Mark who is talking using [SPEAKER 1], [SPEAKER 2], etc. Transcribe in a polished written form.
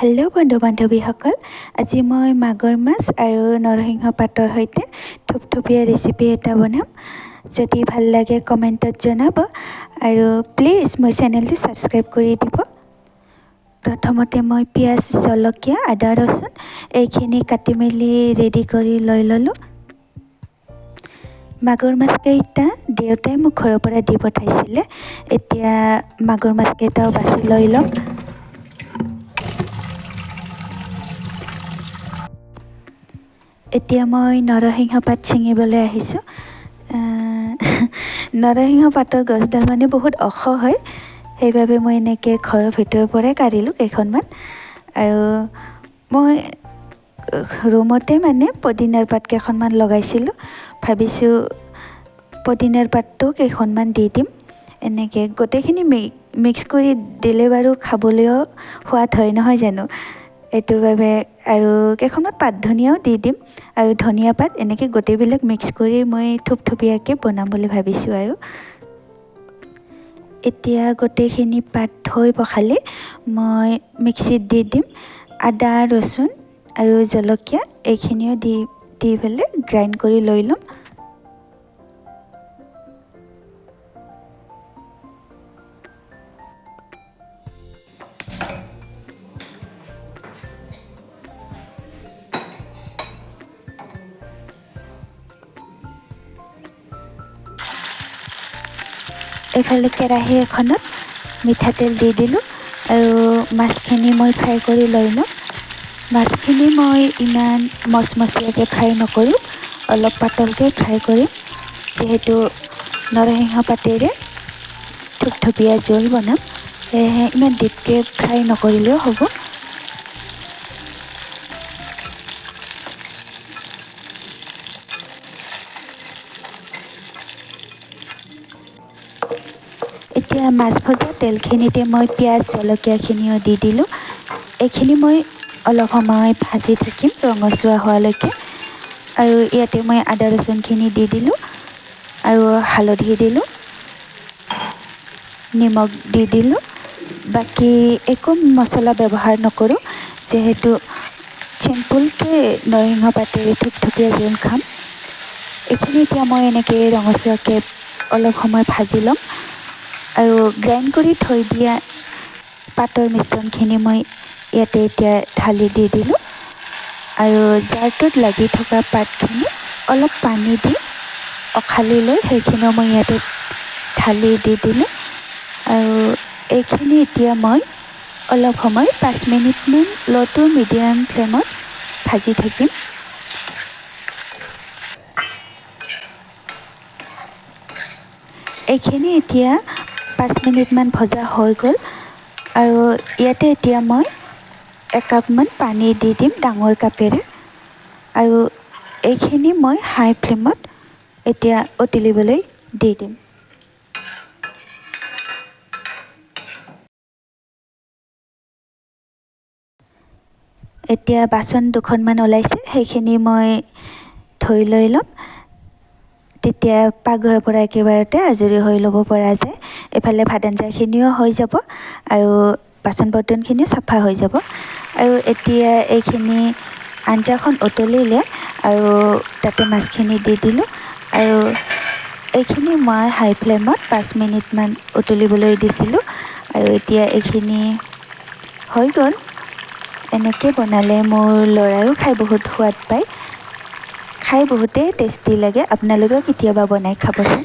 [SPEAKER 1] Hello' বন্ধু বান্ধৱীসকল, আজি মই মাগুৰ মাছ আৰু নৰসিংহ পাতৰ সৈতে থুপথুপীয়া ৰেচিপি এটা বনাম। যদি ভাল লাগে কমেণ্টত জনাব আৰু প্লিজ মোৰ চেনেলটো ছাবস্ক্ৰাইব কৰি দিব। প্ৰথমতে মই পিঁয়াজ, জলকীয়া, আদা, ৰচুন এইখিনি কাটি মেলি ৰেডি কৰি লৈ ল'লোঁ। মাগুৰ মাছকেইটা দেউতাই মোক ঘৰৰ পৰা দি পঠাইছিলে। এতিয়া মাগুৰ মাছকেইটাও বাছি লৈ ল'ম। এতিয়া মই নৰসিংহ পাত ছিঙিবলৈ আহিছোঁ। নৰসিংহ পাতৰ গছডাল মানে বহুত ওখ হয়, সেইবাবে মই এনেকৈ ঘৰৰ ভিতৰৰ পৰাই কাঢ়িলোঁ কেইখনমান। আৰু মই ৰুমতে মানে পদিনাৰ পাত কেইখনমান লগাইছিলোঁ। ভাবিছোঁ পদিনাৰ পাতটো কেইখনমান দি দিম। এনেকৈ গোটেইখিনি মিক্স কৰি দিলে বাৰু খাবলৈও সোৱাদ হয়, নহয় জানো? এইটোৰ বাবে আৰু কেইখনমান পাত ধনিয়াও দি দিম আৰু ধনিয়া পাত, এনেকৈ গোটেইবিলাক মিক্স কৰি মই থুপথুপীয়াকৈ বনাম বুলি ভাবিছোঁ। আৰু এতিয়া গোটেইখিনি পাত ধুই পখালি মই মিক্সিত দি দিম। আদা, ৰচুন আৰু জলকীয়া এইখিনিও দি পেলাই গ্ৰাইণ্ড কৰি লৈ ল'ম। এইফালে কেৰাহী এখনত মিঠাতেল দি দিলোঁ আৰু মাছখিনি মই ফ্ৰাই কৰি লৈ ল'ম। মাছখিনি মই ইমান মচমচীয়াকৈ ফ্ৰাই নকৰোঁ, অলপ পাতলকৈ ফ্ৰাই কৰিম, যিহেতু নৰসিংহ পাতেৰে থুপথুপীয়া জোল বনাম, সেয়েহে ইমান ডিপকৈ ফ্ৰাই নকৰিলেও হ'ব। এতিয়া মাছ ভজা তেলখিনিতে মই পিঁয়াজ, জলকীয়াখিনিও দি দিলোঁ। এইখিনি মই অলপ সময় ভাজি থাকিম ৰঙচুৱা হোৱালৈকে। আৰু ইয়াতে মই আদা ৰচুনখিনি দি দিলোঁ আৰু হালধি দিলোঁ, নিমখ দি দিলোঁ। বাকী একো মছলা ব্যৱহাৰ নকৰোঁ, যিহেতু চিম্পুলকৈ নৰসিংহ পাতেৰে থুপথুপীয়া জোল খাম। এইখিনি এতিয়া মই এনেকৈ ৰঙচুৱাকৈ অলপ সময় ভাজি ল'ম। আৰু গ্ৰাইণ্ড কৰি থৈ দিয়া পাতৰ মিশ্ৰণখিনি মই ইয়াতে এতিয়া ঢালি দি দিলোঁ আৰু জাৰটোত লাগি থকা পাতখিনি অলপ পানী দি অখালি লৈ সেইখিনিও মই ইয়াতে ঢালি দি দিলোঁ। আৰু এইখিনি এতিয়া মই অলপ সময় 5 মিনিটমান ল' টু মিডিয়াম ফ্লেমত ভাজি থাকিম। এইখিনি এতিয়া 5 মিনিটমান ভজা হৈ গ'ল আৰু ইয়াতে এতিয়া মই 1 কাপমান পানী দি দিম ডাঙৰ কাপেৰে। আৰু এইখিনি মই হাই ফ্লেমত এতিয়া উতলিবলৈ দি দিম। এতিয়া বাচন দুখনমান ওলাইছে, সেইখিনি মই ধুই লৈ ল'ম। তেতিয়া পাকঘৰৰ পৰা একেবাৰতে আজৰি হৈ ল'ব পৰা যায়। এইফালে ভাত আঞ্জাখিনিও হৈ যাব আৰু বাচন বৰ্তনখিনিও চাফা হৈ যাব। আৰু এতিয়া এইখিনি আঞ্জাখন উতলিলে আৰু তাতে মাছখিনি দি দিলোঁ আৰু এইখিনি মই হাই ফ্লেমত 5 মিনিটমান উতলিবলৈ দিছিলোঁ। আৰু এতিয়া এইখিনি হৈ গ'ল। এনেকৈ বনালে মোৰ ল'ৰায়ো খাই বহুত সোৱাদ পায়, খাই বহুতেই টেষ্টি লাগে। আপোনালোকেও কেতিয়াবা বনাই খাবচোন।